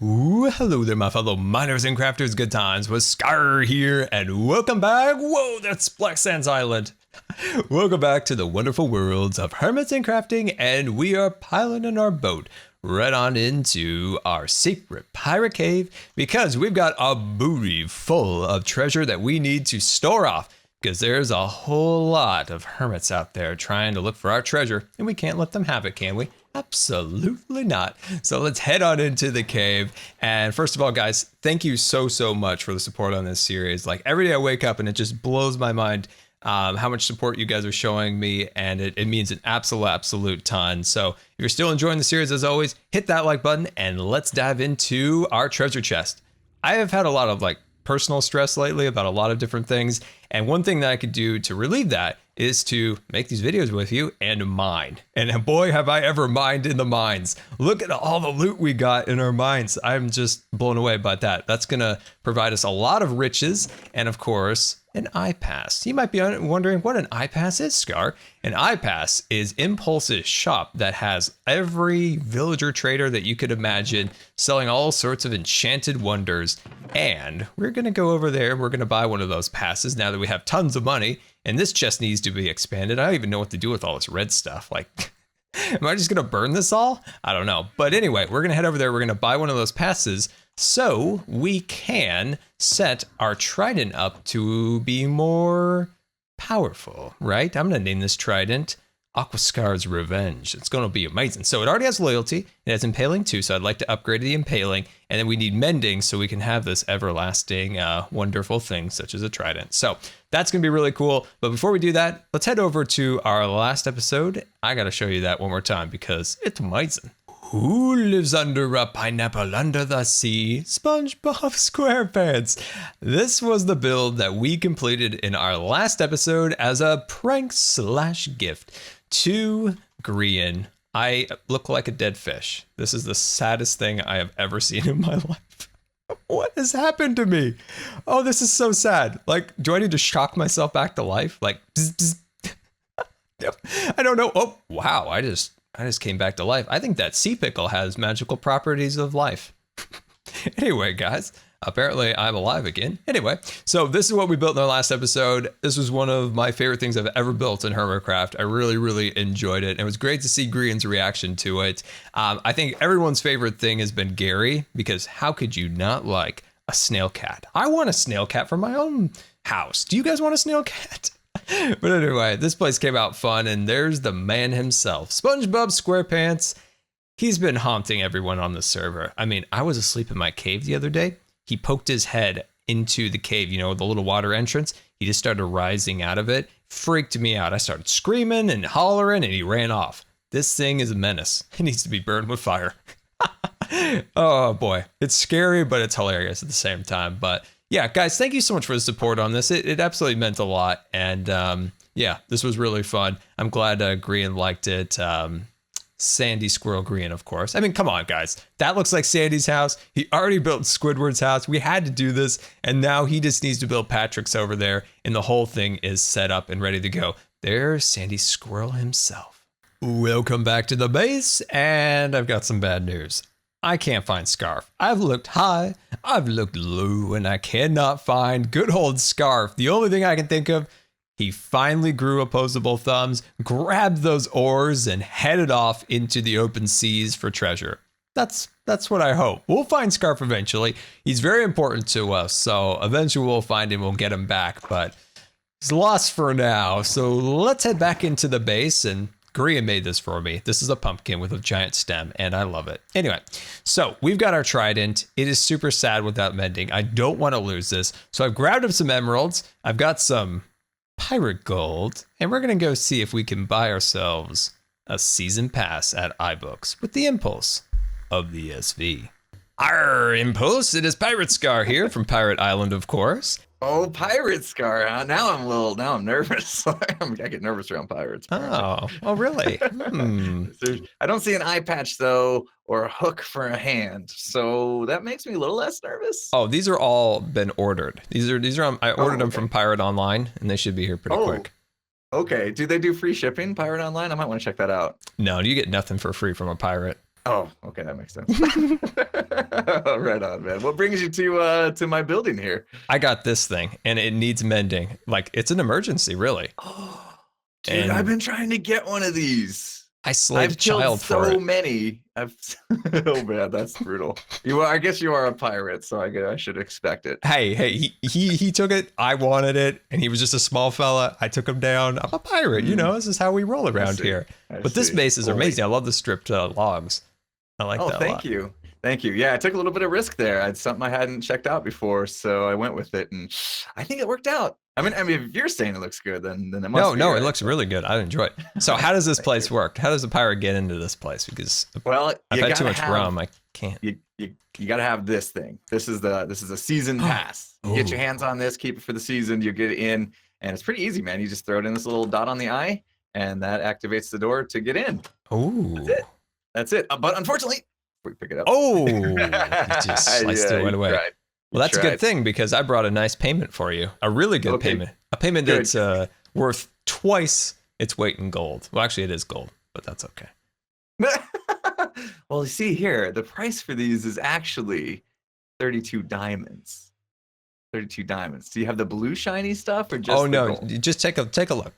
Ooh, hello there, my fellow miners and crafters. Good times with Scar here, and welcome back. Whoa, that's Black Sands Island. Welcome back to the wonderful worlds of hermits and crafting, and we are piloting our boat right on into our secret pirate cave because we've got a booty full of treasure that we need to store off. Because there's a whole lot of hermits out there trying to look for our treasure, and we can't let them have it, can we? Absolutely not. So let's head on into the cave. And first of all, guys, thank you so much for the support on this series. Like every day I wake up and it just blows my mind how much support you guys are showing me, and it means an absolute ton. So if you're still enjoying the series, as always, hit that like button and let's dive into our treasure chest. I have had a lot of personal stress lately about a lot of different things, and one thing that I could do to relieve that is to make these videos with you and mine. And boy, have I ever mined in the mines. Look at all the loot we got in our mines. I'm just blown away by that. That's gonna provide us a lot of riches and of course an iPass. You might be wondering what an iPass is, Scar. An iPass is Impulse's shop that has every villager trader that you could imagine selling all sorts of enchanted wonders. And we're gonna go over there and we're gonna buy one of those passes now that we have tons of money. And this chest needs to be expanded. I don't even know what to do with all this red stuff. Am I just gonna burn this all? I don't know. But anyway, we're gonna head over there. We're gonna buy one of those passes so we can set our trident up to be more powerful, right? I'm gonna name this trident Aquascar's Revenge. It's gonna be amazing. So it already has loyalty. It has impaling too, so I'd like to upgrade the impaling. And then we need mending so we can have this everlasting wonderful thing such as a trident. So that's gonna be really cool. But before we do that, let's head over to our last episode. I gotta show you that one more time because it's amazing. Who lives under a pineapple under the sea? SpongeBob SquarePants. This was the build that we completed in our last episode as a prank/gift to Grian. I look like a dead fish. This is the saddest thing I have ever seen in my life. What has happened to me? Oh, this is so sad. Do I need to shock myself back to life? Bzz, bzz. I don't know. Oh, wow. I just came back to life. I think that sea pickle has magical properties of life. Anyway, guys, apparently I'm alive again. Anyway, so this is what we built in our last episode. This was one of my favorite things I've ever built in Hermitcraft. I really enjoyed it. And it was great to see Grian's reaction to it. I think everyone's favorite thing has been Gary, because how could you not like a snail cat? I want a snail cat for my own house. Do you guys want a snail cat? But anyway, this place came out fun, and there's the man himself, SpongeBob SquarePants. He's been haunting everyone on the server. I mean, I was asleep in my cave the other day. He poked his head into the cave, you know, the little water entrance. He just started rising out of it. Freaked me out. I started screaming and hollering, and he ran off. This thing is a menace. It needs to be burned with fire. Oh boy, it's scary, but it's hilarious at the same time. But yeah, guys, thank you so much for the support on this. It absolutely meant a lot. And yeah, this was really fun. I'm glad Grian liked it. Sandy Squirrel Grian, of course. I mean, come on, guys. That looks like Sandy's house. He already built Squidward's house. We had to do this. And now he just needs to build Patrick's over there. And the whole thing is set up and ready to go. There's Sandy Squirrel himself. Welcome back to the base. And I've got some bad news. I can't find Scarf. I've looked high, I've looked low, and I cannot find good old Scarf. The only thing I can think of, he finally grew opposable thumbs, grabbed those ores, and headed off into the open seas for treasure. That's what I hope. We'll find Scarf eventually. He's very important to us, so eventually we'll find him, we'll get him back, but he's lost for now. So let's head back into the base, and Grian made this for me. This is a pumpkin with a giant stem, and I love it. Anyway, so we've got our trident. It is super sad without mending. I don't want to lose this. So I've grabbed up some emeralds. I've got some pirate gold, and we're going to go see if we can buy ourselves a season pass at iBooks with the impulse of the SV. Our impulse, it is Pirate Scar here from Pirate Island, of course. Oh, Pirate Scar, huh? Now I'm nervous. I get nervous around pirates. Oh, really? I don't see an eye patch, though, or a hook for a hand. So that makes me a little less nervous. Oh, these are all been ordered. These are I ordered them from Pirate Online, and they should be here pretty quick. Okay. Do they do free shipping, Pirate Online? I might want to check that out. No, you get nothing for free from a pirate. Oh, okay, that makes sense. Right on, man. What brings you to my building here? I got this thing and it needs mending. Like it's an emergency, really. Oh, dude, I've And been trying to get one of these. I slayed a I've killed child for so it. many. Oh man, that's brutal. I guess you are a pirate, so I should expect it. Hey, he took it. I wanted it, and he was just a small fella. I took him down. I'm a pirate, This is how we roll around here. But this base is amazing. I love the stripped logs. I like that a lot. Thank you. Yeah, I took a little bit of risk there. It's something I hadn't checked out before, so I went with it, and I think it worked out. I mean, if you're saying it looks good, then it must. No, it looks really good. I enjoy it. So, how does this place work? How does a pirate get into this place? Because I've had too much rum. I can't. You got to have this thing. This is a season pass. You get your hands on this, keep it for the season. You get it in, and it's pretty easy, man. You just throw it in this little dot on the eye, and that activates the door to get in. Oh, that's it. But unfortunately, we pick it up. Oh, you just sliced it right away. Tried. Well, that's a good thing because I brought a nice payment for you. A really good payment. A payment that's worth twice its weight in gold. Well, actually, it is gold, but that's okay. Well, you see here, the price for these is actually 32 diamonds. 32 diamonds. Do you have the blue shiny stuff or just gold? Just take a look.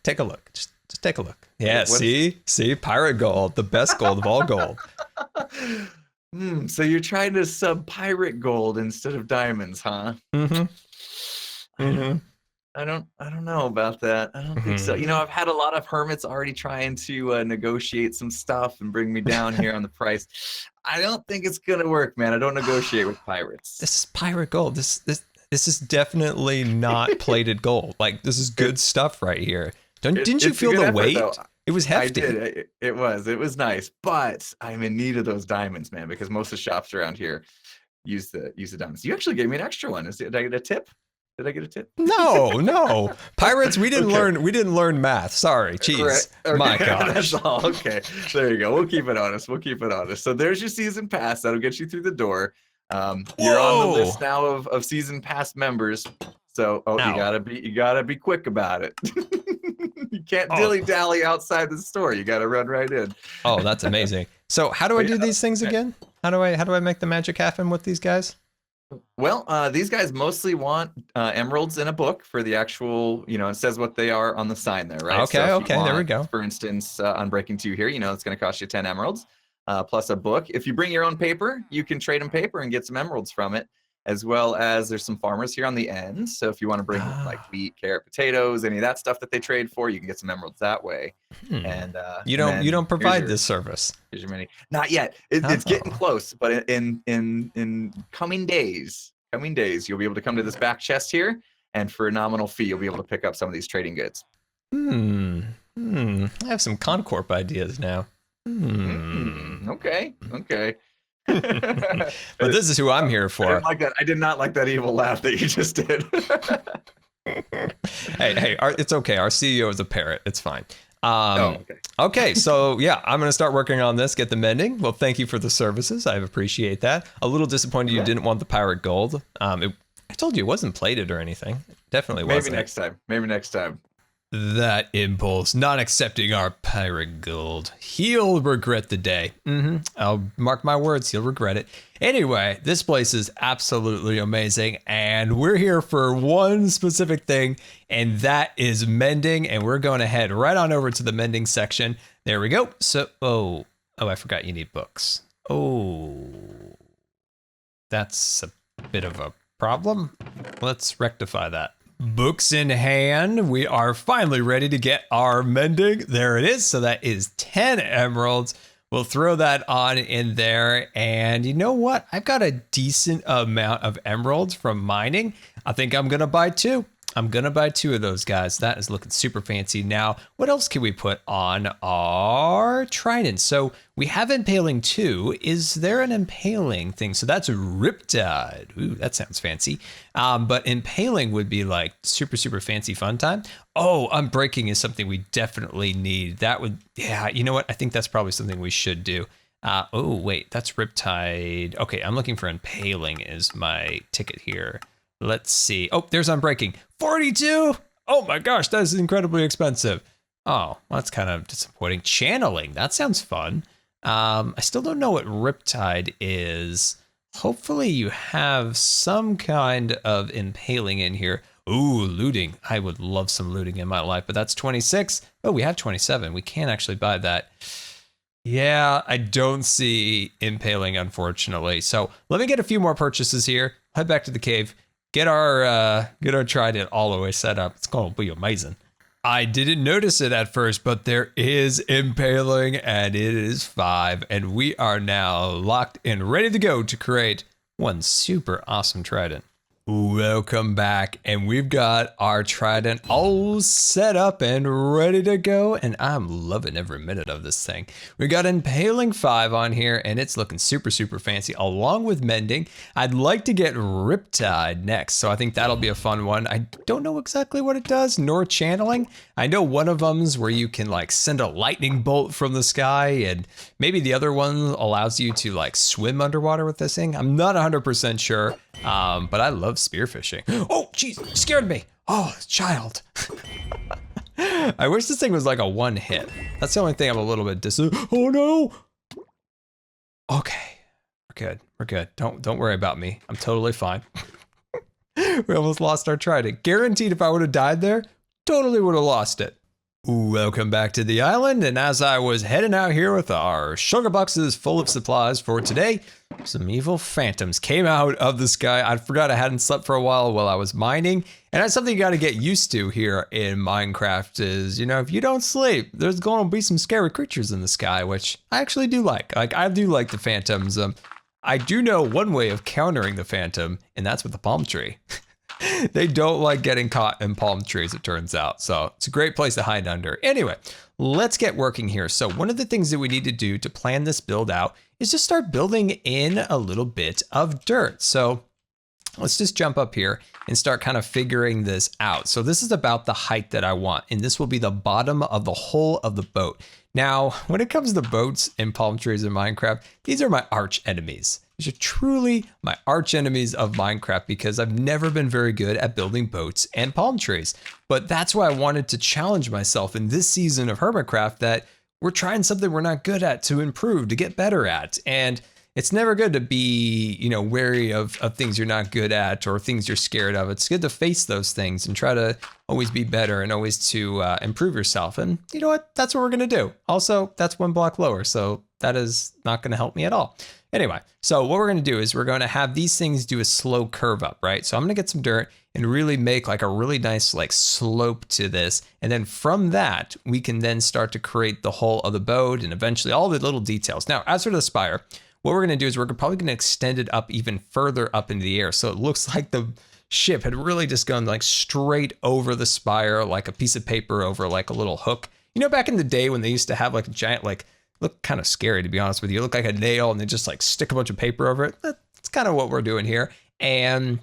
Take a look. Just take a look. Yeah, see, pirate gold, the best gold of all gold. So you're trying to sub pirate gold instead of diamonds, huh? I don't know about that. I don't think so. I've had a lot of hermits already trying to negotiate some stuff and bring me down here on the price. I don't think it's gonna work, man. I don't negotiate with pirates. This is pirate gold. This is definitely not plated gold. Like this is good stuff right here. Didn't you feel the weight? Though. It was hefty. I did. It was nice, but I'm in need of those diamonds, man, because most of the shops around here use the diamonds. You actually gave me an extra one. Did I get a tip? Did I get a tip? No. Pirates, we didn't learn math. Sorry. Jeez. Okay. My gosh. That's all. Okay. There you go. We'll keep it honest. So there's your season pass. That'll get you through the door. You're on the list now of season pass members. So you gotta be quick about it. You can't dilly-dally outside the store. You gotta run right in. Oh, that's amazing. So how do I do these things again? How do I make the magic happen with these guys? Well, these guys mostly want emeralds in a book for the actual, it says what they are on the sign there, right? Okay, there we go. For instance, on Breaking 2 here, it's going to cost you 10 emeralds plus a book. If you bring your own paper, you can trade them paper and get some emeralds from it, as well as there's some farmers here on the end. So if you want to bring like wheat, carrot, potatoes, any of that stuff that they trade for, you can get some emeralds that way. And you don't provide this service. Here's your mini. Not yet. It's getting close, but in coming days, you'll be able to come to this back chest here, and for a nominal fee, you'll be able to pick up some of these trading goods. I have some Concorp ideas now. Okay. But this is who I'm here for. I did not like that evil laugh that you just did. Hey, it's okay. Our CEO is a parrot. It's fine. Okay. Okay, so yeah, I'm going to start working on this, get the mending. Well, thank you for the services. I appreciate that. A little disappointed you didn't want the pirate gold. I told you it wasn't plated or anything. Definitely wasn't. Maybe next time. That impulse, not accepting our pirate gold. He'll regret the day. I'll mark my words, he'll regret it. Anyway, this place is absolutely amazing, and we're here for one specific thing, and that is mending, and we're going to head right on over to the mending section. There we go. So, I forgot you need books. That's a bit of a problem. Let's rectify that. Books in hand, we are finally ready to get our mending. There it is. So that is 10 emeralds. We'll throw that on in there. And you know what? I've got a decent amount of emeralds from mining. I think I'm going to buy 2. I'm going to buy 2 of those guys. That is looking super fancy. Now, what else can we put on our trident? So we have impaling 2. Is there an impaling thing? So that's Riptide. Ooh, that sounds fancy. But impaling would be like super, super fancy fun time. Oh, unbreaking is something we definitely need. That would, you know what? I think that's probably something we should do. Wait, that's Riptide. Okay, I'm looking for impaling is my ticket here. Let's see. Oh, there's unbreaking. 42. Oh my gosh, that is incredibly expensive. Oh, well, that's kind of disappointing. Channeling. That sounds fun. I still don't know what Riptide is. Hopefully you have some kind of impaling in here. Ooh, looting. I would love some looting in my life, but that's 26. Oh, we have 27. We can't actually buy that. Yeah, I don't see impaling, unfortunately. So let me get a few more purchases here. Head back to the cave. Get our trident all the way set up. It's going to be amazing. I didn't notice it at first, but there is impaling, and it is 5. And we are now locked and ready to go to create one super awesome trident. Welcome back, and we've got our trident all set up and ready to go, and I'm loving every minute of this thing. We got impaling 5 on here, and it's looking super fancy, along with mending. I'd like to get Riptide next, so I think that'll be a fun one. I don't know exactly what it does, nor channeling. I know one of them's where you can like send a lightning bolt from the sky, and maybe the other one allows you to like swim underwater with this thing. I'm not 100% sure. But I love spearfishing. Oh, jeez, scared me. Oh, child. I wish this thing was like a one hit. That's the only thing I'm a little bit oh no. Okay, we're good. Don't worry about me. I'm totally fine. We almost lost our trident. Guaranteed if I would have died there, totally would have lost it. Welcome back to the island, and as I was heading out here with our sugar boxes full of supplies for today, some evil phantoms came out of the sky. I forgot I hadn't slept for a while I was mining, and that's something you got to get used to here in Minecraft is, you know, if you don't sleep, there's going to be some scary creatures in the sky, which I actually do like. Like, I do like the phantoms. I do know one way of countering the phantom, and that's with the palm tree. They don't like getting caught in palm trees, it turns out. So it's a great place to hide under. Anyway, let's get working here. So one of the things that we need to do to plan this build out is just start building in a little bit of dirt. So let's just jump up here and start kind of figuring this out. So this is about the height that I want, and this will be the bottom of the hull of the boat. Now, when it comes to boats and palm trees in Minecraft, these are my arch enemies. These are truly my arch enemies of Minecraft because I've never been very good at building boats and palm trees. But that's why I wanted to challenge myself in this season of Hermitcraft, that we're trying something we're not good at to improve, to get better at. And it's never good to be, you know, wary of things you're not good at or things you're scared of. It's good to face those things and try to always be better and always to improve yourself. And you know what? That's what we're going to do. Also, that's one block lower, so that is not going to help me at all. Anyway, so what we're going to do is we're going to have these things do a slow curve up, right? So I'm going to get some dirt and really make like a really nice like slope to this. And then from that, we can then start to create the hull of the boat and eventually all the little details. Now, as for the spire, what we're going to do is we're probably going to extend it up even further up into the air. So it looks like the ship had really just gone like straight over the spire, like a piece of paper over like a little hook. You know, back in the day when they used to have like a giant, like, look kind of scary to be honest with you. It looked like a nail and they just like stick a bunch of paper over it. That's kind of what we're doing here. And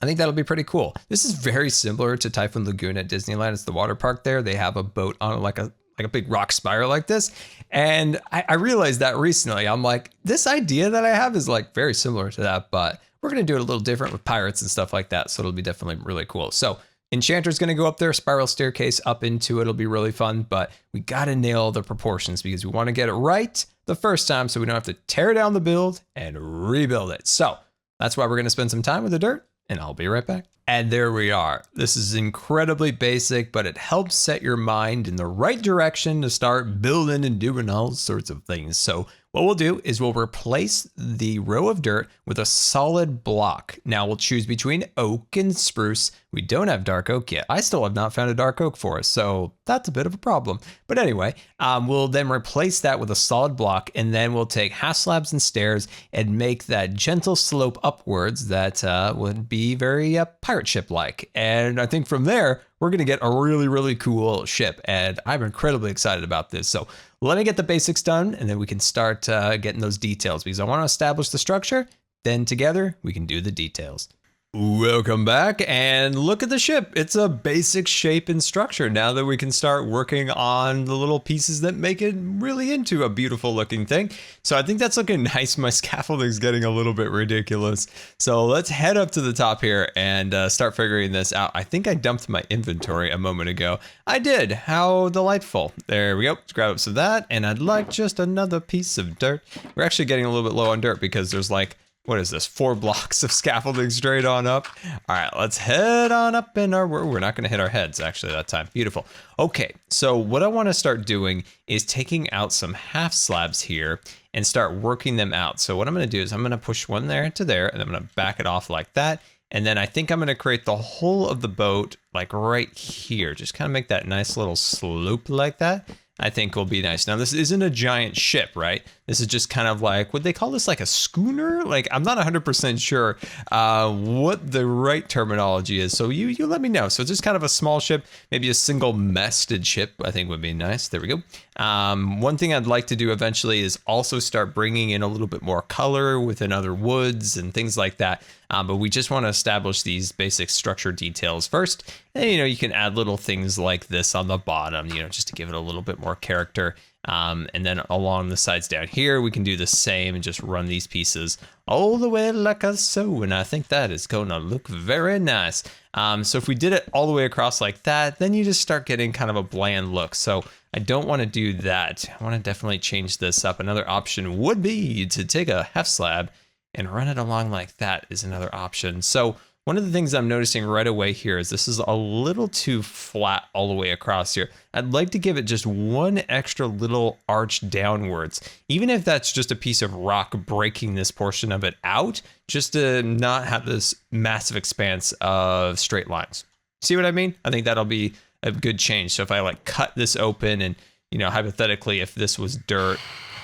I think that'll be pretty cool. This is very similar to Typhoon Lagoon at Disneyland. It's the water park there. They have a boat on like a big rock spire like this. And I realized that recently. I'm like, this idea that I have is like very similar to that, but we're going to do it a little different with pirates and stuff like that. So it'll be definitely really cool. So Enchanter's going to go up there, spiral staircase up into it. It'll be really fun, but we got to nail the proportions because we want to get it right the first time so we don't have to tear down the build and rebuild it. So that's why we're going to spend some time with the dirt, and I'll be right back. And there we are. This is incredibly basic, but it helps set your mind in the right direction to start building and doing all sorts of things. So what we'll do is we'll replace the row of dirt with a solid block. Now we'll choose between oak and spruce. We don't have dark oak yet. I still have not found a dark oak forest, so that's a bit of a problem. But anyway, we'll then replace that with a solid block, and then we'll take half slabs and stairs and make that gentle slope upwards that would be very pirate ship-like. And I think from there, we're going to get a really, really cool ship, and I'm incredibly excited about this. So let me get the basics done, and then we can start getting those details because I want to establish the structure. Then together, we can do the details. Welcome back, and look at the ship. It's a basic shape and structure now that we can start working on the little pieces that make it really into a beautiful looking thing. So I think that's looking nice. My scaffolding's getting a little bit ridiculous. So let's head up to the top here and start figuring this out. I think I dumped my inventory a moment ago. I did. How delightful. There we go. Let's grab up some of that, and I'd like just another piece of dirt. We're actually getting a little bit low on dirt because there's like, what is this, 4 blocks of scaffolding straight on up. All right, let's head on up in our, we're not gonna hit our heads actually that time. Beautiful. Okay, so what I wanna start doing is taking out some half slabs here and start working them out. So what I'm gonna do is I'm gonna push one there to there, and I'm gonna back it off like that. And then I think I'm gonna create the whole of the boat like right here. Just kind of make that nice little slope like that. I think will be nice. Now, this isn't a giant ship, right? This is just kind of like, would they call this like a schooner? Like, I'm not 100% sure what the right terminology is. So you let me know. So it's just kind of a small ship, maybe a single masted ship, I think would be nice. There we go. One thing I'd like to do eventually is also start bringing in a little bit more color within other woods and things like that. But we just want to establish these basic structure details first. And, you can add little things like this on the bottom, just to give it a little bit more character. And then along the sides down here, we can do the same and just run these pieces all the way like so. And I think that is going to look very nice. So if we did it all the way across like that, then you just start getting kind of a bland look. So I don't want to do that. I want to definitely change this up. Another option would be to take a half slab and run it along like that is another option. So one of the things I'm noticing right away here is this is a little too flat all the way across here. I'd like to give it just one extra little arch downwards, even if that's just a piece of rock breaking this portion of it out, just to not have this massive expanse of straight lines. See what I mean? I think that'll be a good change. So if I like cut this open and, hypothetically, if this was dirt,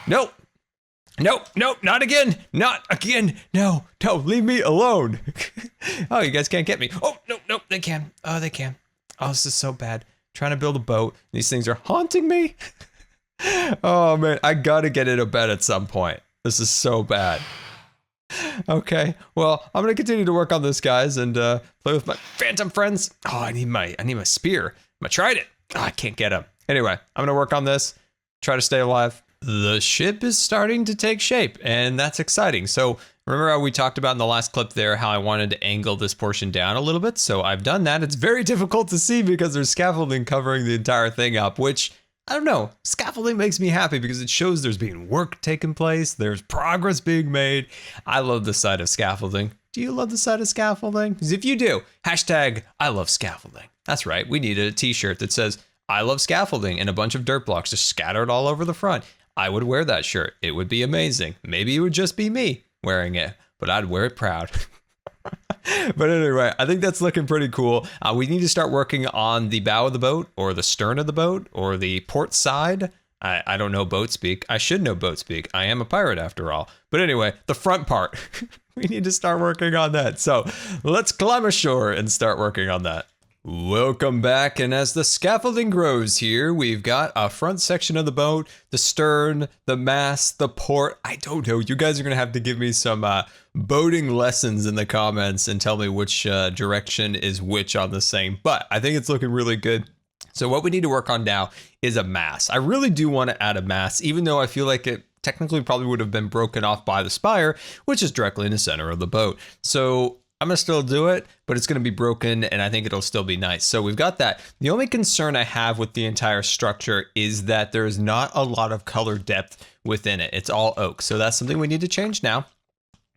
nope, not again, no, leave me alone. Oh, you guys can't get me. Oh, no, they can. Oh, they can. Oh, this is so bad. Trying to build a boat. These things are haunting me. Oh man, I gotta get in a bed at some point. This is so bad. Okay, well, I'm gonna continue to work on this, guys, and play with my phantom friends. Oh, I need my spear. I tried it. Oh, I can't get him. Anyway, I'm gonna work on this. Try to stay alive. The ship is starting to take shape, and that's exciting. So remember how we talked about in the last clip there how I wanted to angle this portion down a little bit? So I've done that. It's very difficult to see because there's scaffolding covering the entire thing up, which, I don't know, scaffolding makes me happy because it shows there's being work taking place, there's progress being made. I love the sight of scaffolding. Do you love the sight of scaffolding? Because if you do, hashtag I love scaffolding. That's right, we needed a t-shirt that says I love scaffolding and a bunch of dirt blocks just scattered all over the front. I would wear that shirt. It would be amazing. Maybe it would just be me wearing it, but I'd wear it proud. But anyway, I think that's looking pretty cool. We need to start working on the bow of the boat or the stern of the boat or the port side. I don't know boat speak. I should know boat speak. I am a pirate after all. But anyway, the front part, we need to start working on that. So let's climb ashore and start working on that. Welcome back, and as the scaffolding grows here, we've got a front section of the boat, the stern, the mast, the port. I don't know. You guys are going to have to give me some boating lessons in the comments and tell me which direction is which on this thing, but I think it's looking really good. So what we need to work on now is a mast. I really do want to add a mast, even though I feel like it technically probably would have been broken off by the spire, which is directly in the center of the boat. So I'm gonna still do it, but it's gonna be broken and I think it'll still be nice. So we've got that. The only concern I have with the entire structure is that there's not a lot of color depth within it. It's all oak. So that's something we need to change now.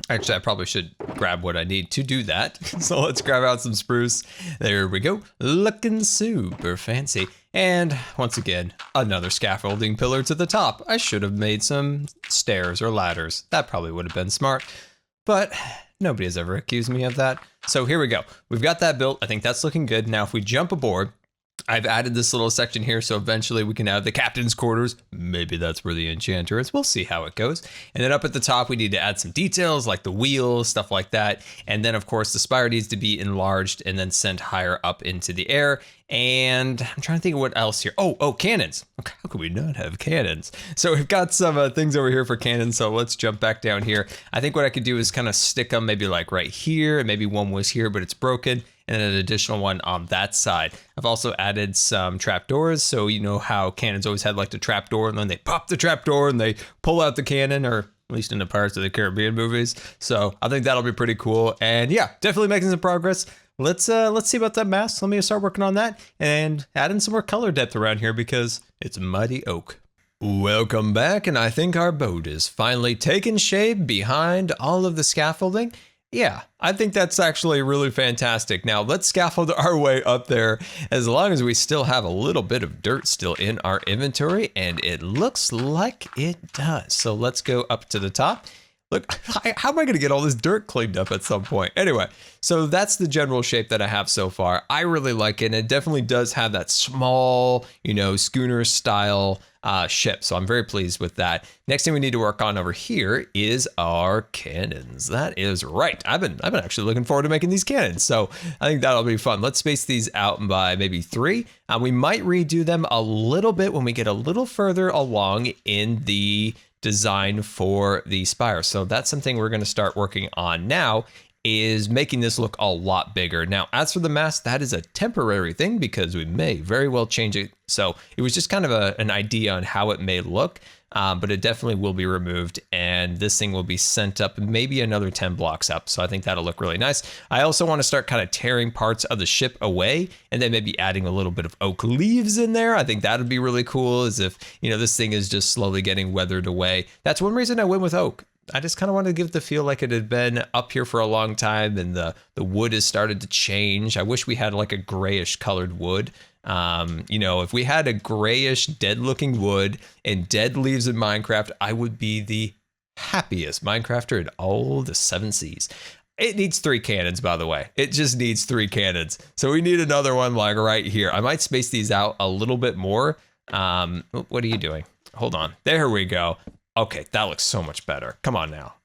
Actually, I probably should grab what I need to do that. So let's grab out some spruce. There we go. Looking super fancy. And once again, another scaffolding pillar to the top. I should have made some stairs or ladders. That probably would have been smart, but nobody has ever accused me of that. So here we go. We've got that built. I think that's looking good. Now, if we jump aboard, I've added this little section here, so eventually we can have the captain's quarters. Maybe that's where the enchanter is. We'll see how it goes. And then up at the top, we need to add some details like the wheels, stuff like that. And then, of course, the spire needs to be enlarged and then sent higher up into the air. And I'm trying to think of what else here. Oh, cannons. How could we not have cannons? So we've got some things over here for cannons. So let's jump back down here. I think what I could do is kind of stick them maybe like right here. And maybe one was here, but it's broken. And an additional one on that side. I've also added some trapdoors. So you know how cannons always had like the trapdoor, and then they pop the trapdoor and they pull out the cannon, or at least in the Pirates of the Caribbean movies. So I think that'll be pretty cool. And yeah, definitely making some progress. Let's see about that mask. Let me start working on that and add in some more color depth around here because it's mighty oak. Welcome back, and I think our boat is finally taking shape behind all of the scaffolding. Yeah, I think that's actually really fantastic. Now let's scaffold our way up there as long as we still have a little bit of dirt still in our inventory, and it looks like it does. So let's go up to the top. Look, how am I going to get all this dirt cleaned up at some point? Anyway, so that's the general shape that I have so far. I really like it, and it definitely does have that small, schooner style ship. So I'm very pleased with that. Next thing we need to work on over here is our cannons. That is right. I've been actually looking forward to making these cannons. So I think that'll be fun. Let's space these out by maybe 3. We might redo them a little bit when we get a little further along in the design for the spire. So that's something we're going to start working on now, is making this look a lot bigger. Now, as for the mast, that is a temporary thing because we may very well change it. So it was just kind of an idea on how it may look, but it definitely will be removed, and this thing will be sent up maybe another 10 blocks up. So I think that'll look really nice. I also want to start kind of tearing parts of the ship away and then maybe adding a little bit of oak leaves in there. I think that would be really cool, as if, this thing is just slowly getting weathered away. That's one reason I went with oak. I just kind of wanted to give it the feel like it had been up here for a long time, and the wood has started to change. I wish we had like a grayish colored wood. If we had a grayish dead looking wood and dead leaves in Minecraft, I would be the happiest Minecrafter in all the 7 seas. It needs 3 cannons, by the way. It just needs 3 cannons. So we need another one like right here. I might space these out a little bit more. What are you doing? Hold on. There we go. Okay, that looks so much better. Come on now.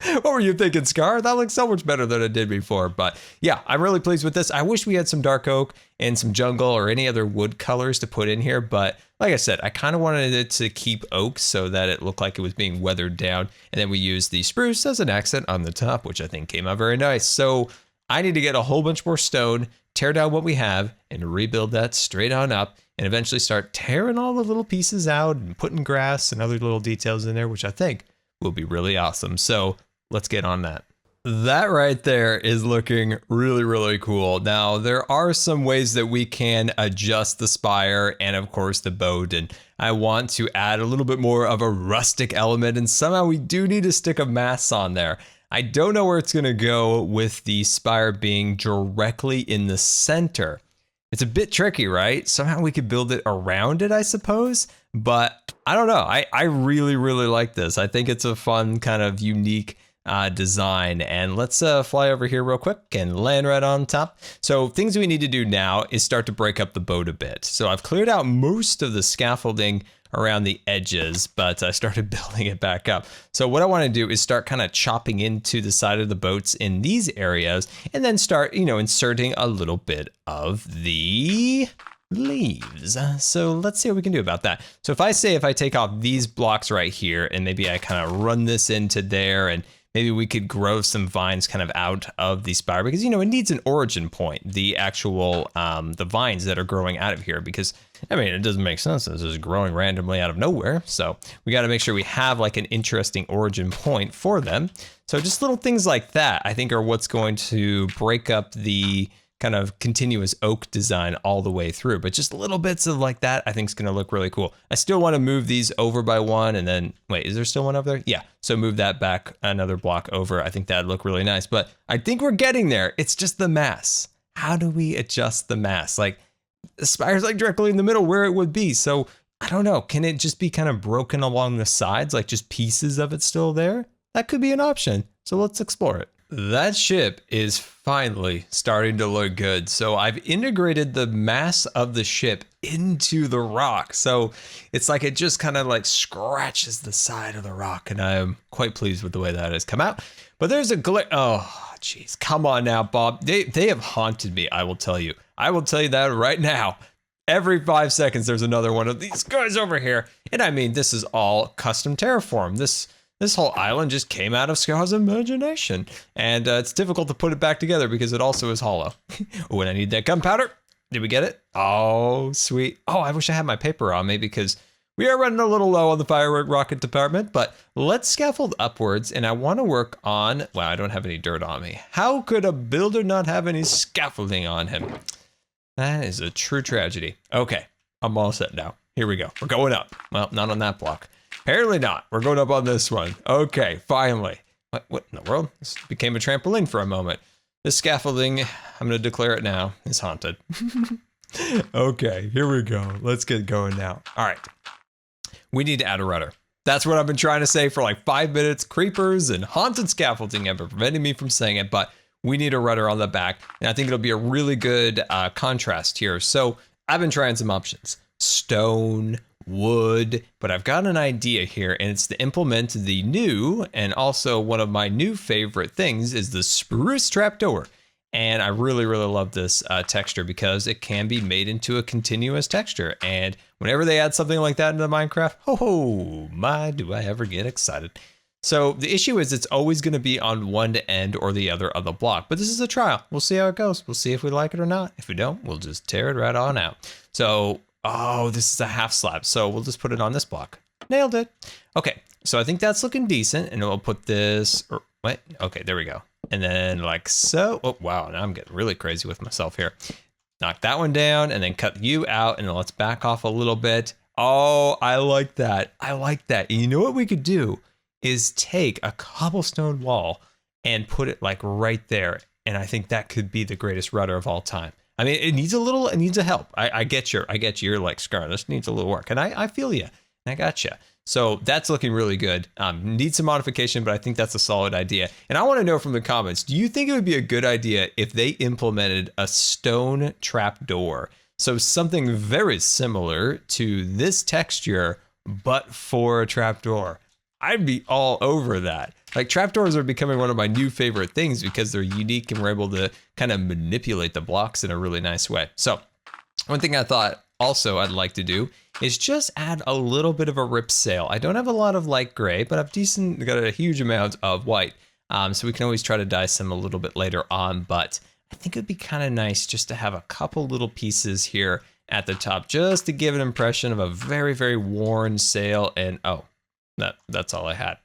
What were you thinking, Scar? That looks so much better than it did before. But yeah, I'm really pleased with this. I wish we had some dark oak and some jungle or any other wood colors to put in here. But like I said, I kind of wanted it to keep oak so that it looked like it was being weathered down. And then we used the spruce as an accent on the top, which I think came out very nice. So I need to get a whole bunch more stone, tear down what we have, and rebuild that straight on up, and eventually start tearing all the little pieces out and putting grass and other little details in there, which I think will be really awesome. So let's get on that. That right there is looking really, really cool. Now, there are some ways that we can adjust the spire and, of course, the boat. And I want to add a little bit more of a rustic element. And somehow we do need to stick a mast on there. I don't know where it's going to go with the spire being directly in the center. It's a bit tricky, right? Somehow we could build it around it, I suppose. But I don't know. I really, really like this. I think it's a fun kind of unique design. And let's fly over here real quick and land right on top. So things we need to do now is start to break up the boat a bit. So I've cleared out most of the scaffolding around the edges, but I started building it back up. So what I want to do is start kind of chopping into the side of the boats in these areas, and then start, inserting a little bit of the leaves. So let's see what we can do about that. So if I take off these blocks right here, and maybe I kind of run this into there, and maybe we could grow some vines kind of out of the spire, because, it needs an origin point, the actual, the vines that are growing out of here, because, it doesn't make sense. This is growing randomly out of nowhere. So we got to make sure we have like an interesting origin point for them. So just little things like that, I think, are what's going to break up the kind of continuous oak design all the way through. But just little bits of like that, I think is going to look really cool. I still want to move these over by 1, and then, wait, is there still one over there? Yeah. So move that back another block over. I think that'd look really nice, but I think we're getting there. It's just the mass. How do we adjust the mass? Like, the spire's like directly in the middle where it would be. So I don't know. Can it just be kind of broken along the sides? Like just pieces of it still there? That could be an option. So let's explore it. That ship is finally starting to look good. So I've integrated the mass of the ship into the rock. So it's like it just kind of like scratches the side of the rock. And I'm quite pleased with the way that has come out. But there's a oh, geez. Come on now, Bob. They have haunted me, I will tell you. I will tell you that right now. Every 5 seconds, there's another one of these guys over here. And I mean, this is all custom terraform. This whole island just came out of Scar's imagination. And it's difficult to put it back together because it also is hollow. Oh, and I need that gunpowder. Did we get it? Oh, sweet. Oh, I wish I had my paper on me because we are running a little low on the firework rocket department. But let's scaffold upwards. And I want to work on, well, I don't have any dirt on me. How could a builder not have any scaffolding on him? That is a true tragedy. Okay, I'm all set now. Here we go. We're going up. Well, not on that block. Apparently not. We're going up on this one. Okay, finally. What in the world? This became a trampoline for a moment. This scaffolding, I'm going to declare it now, is haunted. Okay, here we go. Let's get going now. All right. We need to add a rudder. That's what I've been trying to say for like 5 minutes. Creepers and haunted scaffolding have been preventing me from saying it, but we need a rudder on the back, and I think it'll be a really good contrast here. So I've been trying some options. Stone, wood, but I've got an idea here, and it's to implement the new, and also one of my new favorite things is the spruce trapdoor. And I really, really love this texture because it can be made into a continuous texture. And whenever they add something like that into Minecraft, oh my, do I ever get excited. So the issue is it's always going to be on one end or the other of the block. But this is a trial. We'll see how it goes. We'll see if we like it or not. If we don't, we'll just tear it right on out. So, oh, this is a half slab. So we'll just put it on this block. Nailed it. Okay, so I think that's looking decent. And we'll put this, wait, okay, there we go. And then like so. Oh, wow, now I'm getting really crazy with myself here. Knock that one down and then cut you out. And then let's back off a little bit. Oh, I like that. I like that. And you know what we could do? Is take a cobblestone wall and put it like right there. And I think that could be the greatest rudder of all time. I mean, it needs a help. I get you. You're like, Scar, this needs a little work. And I feel you. I got you. So that's looking really good. Needs some modification, but I think that's a solid idea. And I want to know from the comments, do you think it would be a good idea if they implemented a stone trapdoor? So something very similar to this texture, but for a trapdoor. I'd be all over that. Like trapdoors are becoming one of my new favorite things because they're unique and we're able to kind of manipulate the blocks in a really nice way. So one thing I thought also I'd like to do is just add a little bit of a rip sail. I don't have a lot of light gray, but I've got a huge amount of white. So we can always try to dye some a little bit later on, but I think it'd be kind of nice just to have a couple little pieces here at the top, just to give an impression of a very, very worn sail. And oh, that's all I had.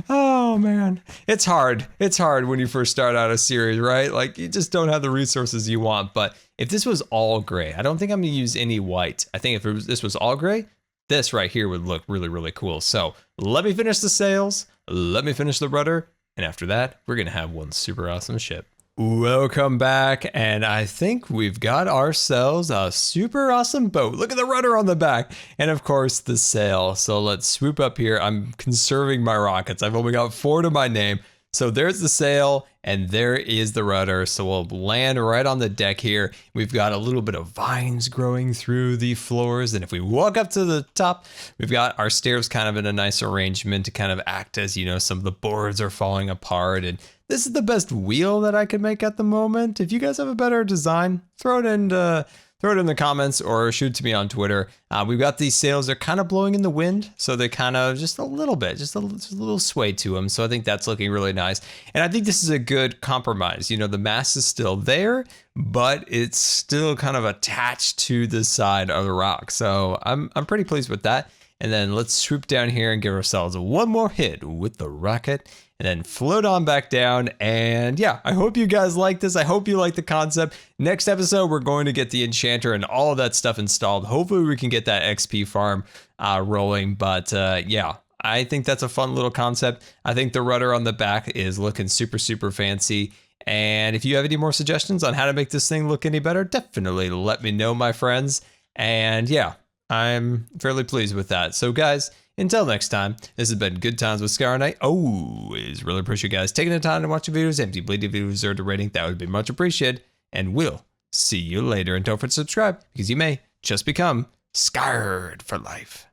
Oh man, it's hard. It's hard when you first start out a series, right? Like you just don't have the resources you want. But if this was all gray, I don't think I'm gonna use any white. I think if this was all gray, this right here would look really, really cool. So let me finish the sails, let me finish the rudder, and after that, we're gonna have one super awesome ship. Welcome back, and I think we've got ourselves a super awesome boat. Look at the rudder on the back, and of course the sail. So let's swoop up here. I'm conserving my rockets. I've only got 4 to my name. So there's the sail, and there is the rudder. So we'll land right on the deck here. We've got a little bit of vines growing through the floors, and if we walk up to the top, we've got our stairs kind of in a nice arrangement to kind of act as, you know, some of the boards are falling apart, and this is the best wheel that I can make at the moment. If you guys have a better design, throw it in the comments or shoot to me on Twitter. We've got these sails, they're kind of blowing in the wind, so they kind of just a little sway to them. So I think that's looking really nice. And I think this is a good compromise. You know, the mass is still there, but it's still kind of attached to the side of the rock. So I'm pretty pleased with that. And then let's swoop down here and give ourselves one more hit with the rocket. And then float on back down. And yeah, I hope you guys like this. I hope you like the concept. Next episode, we're going to get the enchanter and all of that stuff installed. Hopefully we can get that XP farm rolling. But yeah, I think that's a fun little concept. I think the rudder on the back is looking super, super fancy. And if you have any more suggestions on how to make this thing look any better, definitely let me know, my friends. And yeah, I'm fairly pleased with that. So guys, Until next time, this has been Good Times with Scar, and I always really appreciate you guys taking the time to watch the videos. And if you believe the video deserved a rating, that would be much appreciated. And we'll see you later. And don't forget to subscribe, because you may just become scarred for life.